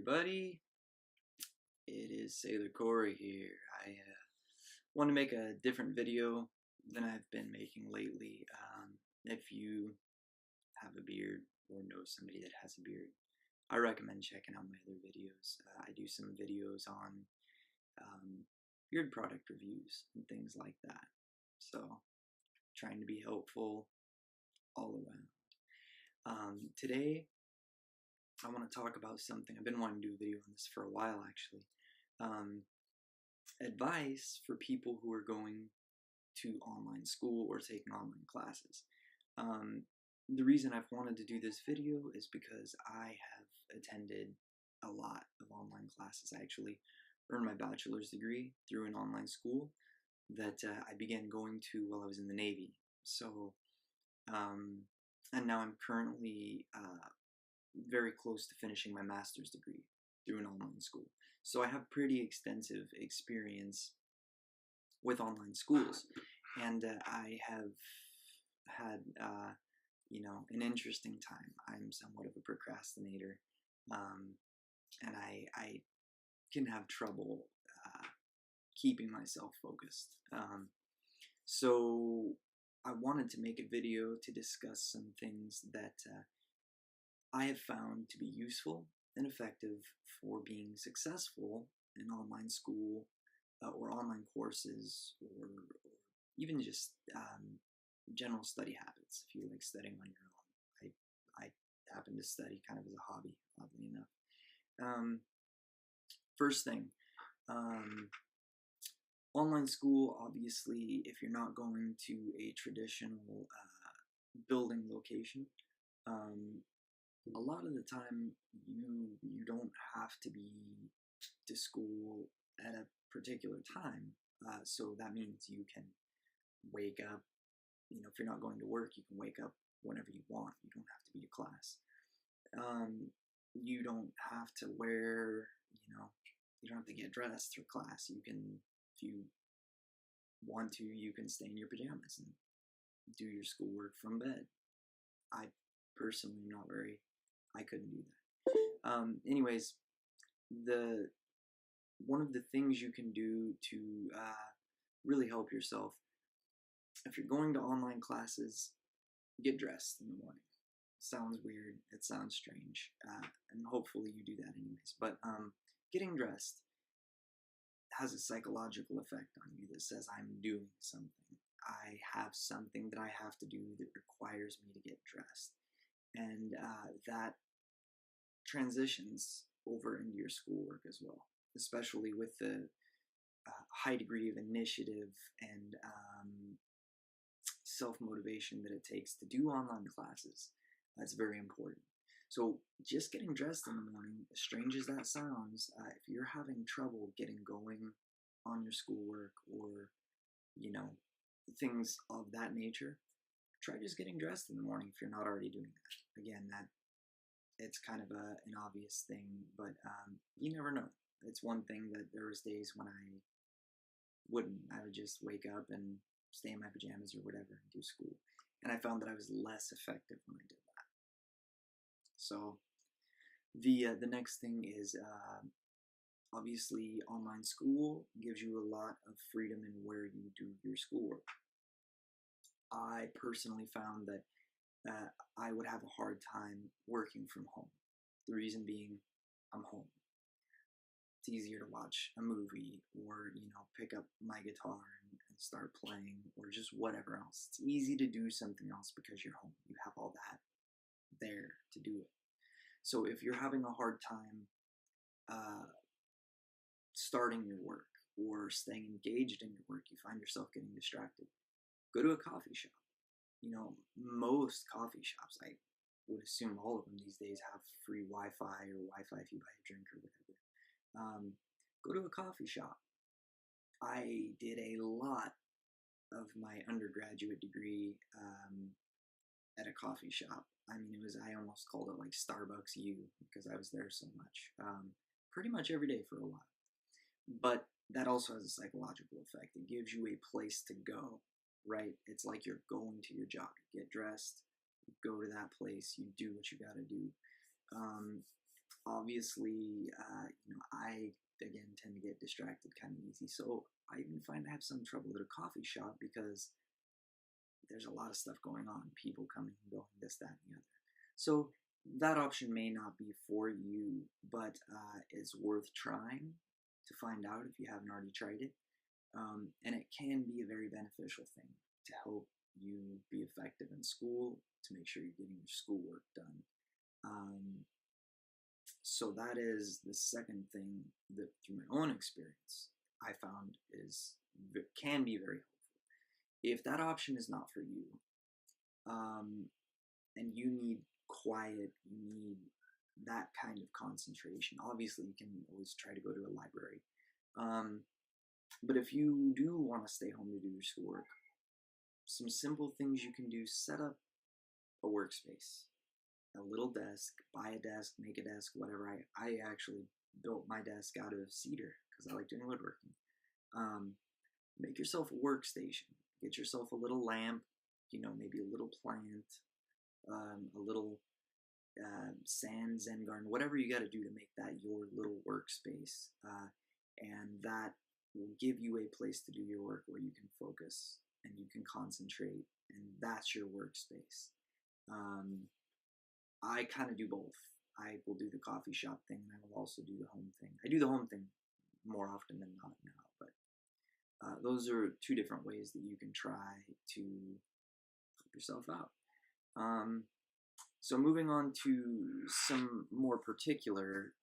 everybody, it is Sailor Corey here. I want to make a different video than I've been making lately. If you have a beard or know somebody that has a beard, I recommend checking out my other videos. I do some videos on beard product reviews and things like that. So, trying to be helpful all around. Today, I want to talk about something. I've been wanting to do a video on this for a while, actually. Advice for people who are going to online school or taking online classes. The reason I've wanted to do this video is because I have attended a lot of online classes. I actually earned my bachelor's degree through an online school that I began going to while I was in the Navy. So, and now I'm currently very close to finishing my master's degree through an online school. So I have pretty extensive experience with online schools, and I have had, an interesting time. I'm somewhat of a procrastinator, and I can have trouble keeping myself focused. So I wanted to make a video to discuss some things that I have found to be useful and effective for being successful in online school or online courses, or even just general study habits. If you like studying on your own, I happen to study kind of as a hobby, oddly enough. First thing, online school, obviously, if you're not going to a traditional building location, a lot of the time you don't have to be to school at a particular time. So that means you can wake up, if you're not going to work, you can wake up whenever you want. You don't have to be to class. You don't have to wear, you don't have to get dressed for class. You can, if you want to, you can stay in your pajamas and do your schoolwork from bed. I personally am not I couldn't do that. Anyways, one of the things you can do to really help yourself, if you're going to online classes, get dressed in the morning. Sounds weird, it sounds strange, and hopefully you do that anyways, but getting dressed has a psychological effect on you that says, I'm doing something. I have something that I have to do that requires me to get dressed. And that transitions over into your schoolwork as well, especially with the high degree of initiative and self-motivation that it takes to do online classes. That's very important. So just getting dressed in the morning, as strange as that sounds, if you're having trouble getting going on your schoolwork or, things of that nature, try just getting dressed in the morning if you're not already doing that. Again, it's kind of an obvious thing, but you never know. It's one thing that there was days when I wouldn't. I would just wake up and stay in my pajamas or whatever and do school. And I found that I was less effective when I did that. So the next thing is obviously online school gives you a lot of freedom in where you do your schoolwork. I personally found that I would have a hard time working from home. The reason being, I'm home. It's easier to watch a movie or, pick up my guitar and start playing or just whatever else. It's easy to do something else because you're home. You have all that there to do it. So if you're having a hard time starting your work or staying engaged in your work, you find yourself getting distracted, go to a coffee shop. Most coffee shops, I would assume all of them these days, have free Wi-Fi or Wi-Fi if you buy a drink or whatever. Go to a coffee shop. I did a lot of my undergraduate degree at a coffee shop. I mean, I almost called it like Starbucks U because I was there so much. Pretty much every day for a while. But that also has a psychological effect. It gives you a place to go, right? It's like you're going to your job. You get dressed, you go to that place, you do what you gotta do. Obviously, I again tend to get distracted kind of easy, so I even find I have some trouble at a coffee shop because there's a lot of stuff going on, people coming and going, this, that, and the other. So that option may not be for you, but it's worth trying to find out if you haven't already tried it. And it can be a very beneficial thing to help you be effective in school, to make sure you're getting your schoolwork done. So that is the second thing that, through my own experience, I found can be very helpful. If that option is not for you, and you need quiet, you need that kind of concentration, obviously you can always try to go to a library. But if you do want to stay home to do your schoolwork, some simple things you can do: set up a workspace, a little desk, buy a desk, make a desk, whatever. I actually built my desk out of cedar because I like doing woodworking. Make yourself a workstation. Get yourself a little lamp, maybe a little plant, a little sand zen garden, whatever you got to do to make that your little workspace. And that will give you a place to do your work where you can focus and you can concentrate, and that's your workspace. I kind of do both. I will do the coffee shop thing, and I will also do the home thing. I do the home thing more often than not now, but those are two different ways that you can try to help yourself out. So moving on to some more particular,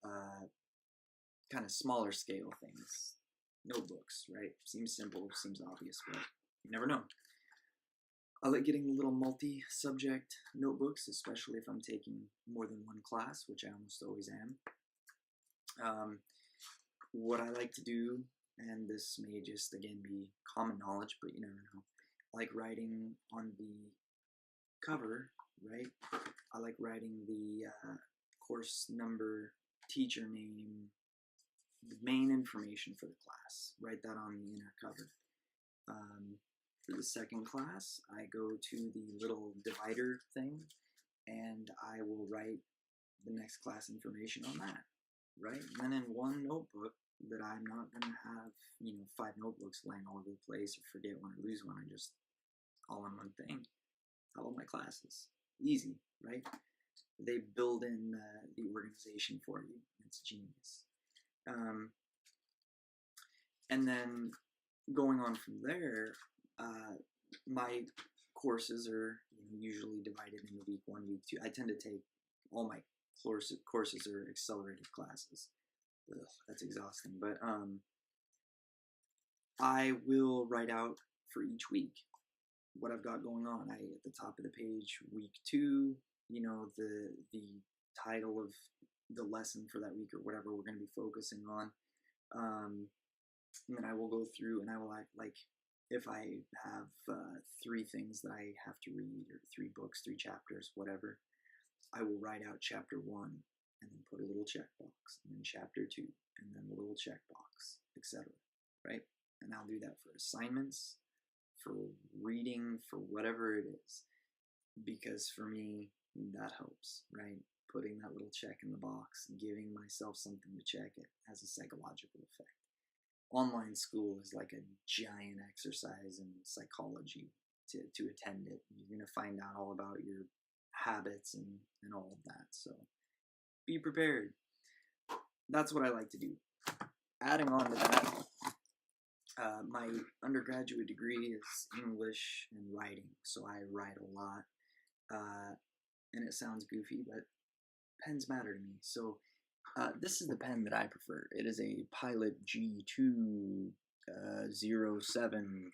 kind of smaller scale things. Notebooks, right? Seems simple, seems obvious, but you never know. I like getting little multi-subject notebooks, especially if I'm taking more than one class, which I almost always am. What I like to do, and this may just again be common knowledge, but you never know, I like writing on the cover, right? I like writing the course number, teacher name, the main information for the class. Write that on the inner cover. For the second class, I go to the little divider thing, and I will write the next class information on that, right? And then in one notebook that I'm not going to have, 5 notebooks laying all over the place or forget one or lose one. I just all in one thing. How about my classes? Easy, right? They build in the organization for you. It's genius. And then going on from there, my courses are usually divided into week 1, week 2. I tend to take all my courses are accelerated classes. Ugh, that's exhausting. But I will write out for each week what I've got going on. At the top of the page, week 2, the title of the lesson for that week or whatever we're going to be focusing on. And then I will go through and I will like if I have 3 things that I have to read, or 3 books, 3 chapters, whatever, I will write out chapter 1 and then put a little checkbox, and then chapter 2 and then a little checkbox, etc. Right? And I'll do that for assignments, for reading, for whatever it is, because for me that helps, right? Putting that little check in the box, giving myself something to check, it has a psychological effect. Online school is like a giant exercise in psychology to attend it. You're going to find out all about your habits and all of that. So be prepared. That's what I like to do. Adding on to that, my undergraduate degree is English and writing, so I write a lot. And it sounds goofy, but pens matter to me. So this is the pen that I prefer. It is a Pilot G2 07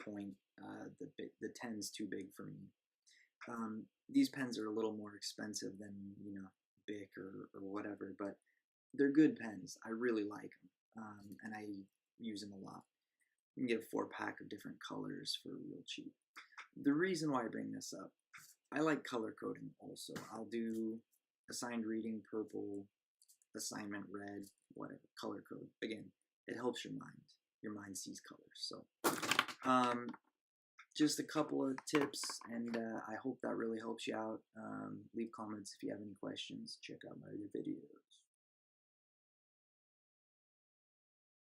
point. The 10's too big for me. These pens are a little more expensive than Bic or whatever, but they're good pens. I really like them, and I use them a lot. You can get a 4-pack of different colors for real cheap. The reason why I bring this up, I like color coding also. I'll do assigned reading purple, assignment red, whatever, color code. Again, it helps your mind. Your mind sees colors. So just a couple of tips, and I hope that really helps you out. Leave comments if you have any questions. Check out my other videos.